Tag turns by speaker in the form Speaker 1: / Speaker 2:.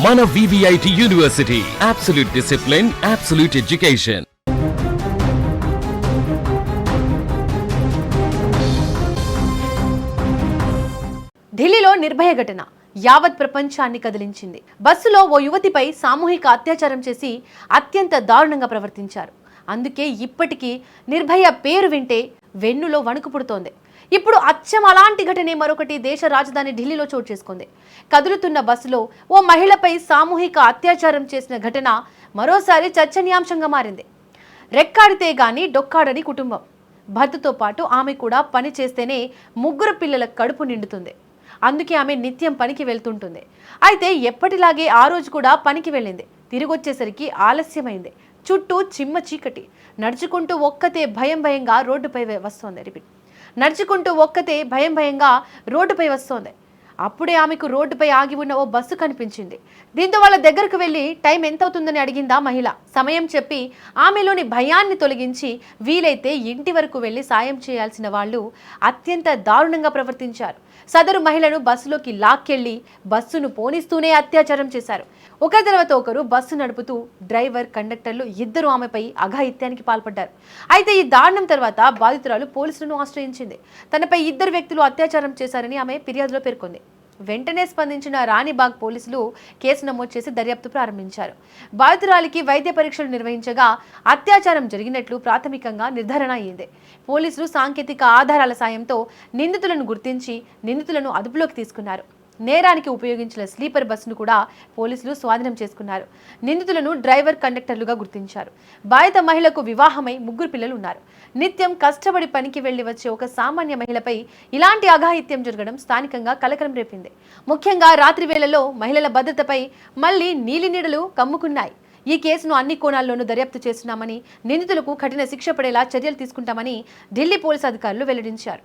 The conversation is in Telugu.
Speaker 1: మన VVIT university, absolute discipline, absolute education.
Speaker 2: ఢిల్లీలో నిర్భయ ఘటన యావత్ ప్రపంచాన్ని కదిలించింది. బస్సులో ఓ యువతిపై సామూహిక అత్యాచారం చేసి అత్యంత దారుణంగా ప్రవర్తించారు. అందుకే ఇప్పటికీ నిర్భయ పేరు వింటే వెన్నులో వణుకు పుడుతోంది. ఇప్పుడు అచ్చం అలాంటి ఘటనే మరొకటి దేశ రాజధాని ఢిల్లీలో చోటు చేసుకుంది. కదులుతున్న బస్సులో ఓ మహిళపై సామూహిక అత్యాచారం చేసిన ఘటన మరోసారి చర్చనీయాంశంగా మారింది. రెక్కాడితే గాని డొక్కాడని కుటుంబం. భర్తతో పాటు ఆమె కూడా పని చేస్తేనే 3 పిల్లల కడుపు నిండుతుంది. అందుకే ఆమె నిత్యం పనికి వెళ్తుంటుంది. అయితే ఎప్పటిలాగే ఆ రోజు కూడా పనికి వెళ్ళింది. తిరిగొచ్చేసరికి ఆలస్యమైంది. చుట్టూ చిమ్మ చీకటి. నడుచుకుంటూ ఒక్కతే భయంగా రోడ్డుపై వస్తోంది. అప్పుడే ఆమెకు రోడ్డుపై ఆగి ఉన్న ఓ బస్సు కనిపించింది. దీంతో వాళ్ళ దగ్గరకు వెళ్ళి టైం ఎంత అవుతుందని అడిగిందా మహిళ. సమయం చెప్పి ఆమెలోని భయాన్ని తొలగించి వీలైతే ఇంటి వరకు వెళ్ళి సాయం చేయాల్సిన వాళ్ళు అత్యంత దారుణంగా ప్రవర్తించారు. సదరు మహిళను బస్సులోకి లాక్కెళ్లి బస్సును పోనిస్తూనే అత్యాచారం చేశారు. ఒకరి తర్వాత ఒకరు బస్సు నడుపుతూ డ్రైవర్, కండక్టర్లు ఇద్దరు ఆమెపై అఘాయిత్యానికి పాల్పడ్డారు. అయితే ఈ దారుణం తర్వాత బాధితురాలు పోలీసులను ఆశ్రయించింది. తనపై 2 వ్యక్తులు అత్యాచారం చేశారని ఆమె ఫిర్యాదులో పేర్కొంది. వెంటనే స్పందించిన రాణిబాగ్ పోలీసులు కేసు నమోదు చేసి దర్యాప్తు ప్రారంభించారు. బాధితురాలికి వైద్య పరీక్షలు నిర్వహించగా అత్యాచారం జరిగినట్లు ప్రాథమికంగా నిర్ధారణ అయ్యింది. పోలీసులు సాంకేతిక ఆధారాల సాయంతో నిందితులను గుర్తించి నిందితులను అదుపులోకి తీసుకున్నారు. నేరానికి ఉపయోగించిన స్లీపర్ బస్సును కూడా పోలీసులు స్వాధీనం చేసుకున్నారు. నిందితులను డ్రైవర్, కండక్టర్లుగా గుర్తించారు. బాధిత మహిళకు వివాహమై 3 పిల్లలు ఉన్నారు. నిత్యం కష్టపడి పనికి వెళ్లి వచ్చే ఒక సామాన్య మహిళపై ఇలాంటి అఘాయిత్యం జరగడం స్థానికంగా కలకలం రేపింది. ముఖ్యంగా రాత్రి వేళల్లో మహిళల భద్రతపై మళ్లీ నీలినీడలు కమ్ముకున్నాయి. ఈ కేసును అన్ని కోణాల్లోనూ దర్యాప్తు చేస్తున్నామని, నిందితులకు కఠిన శిక్ష పడేలా చర్యలు తీసుకుంటామని ఢిల్లీ పోలీసు అధికారులు వెల్లడించారు.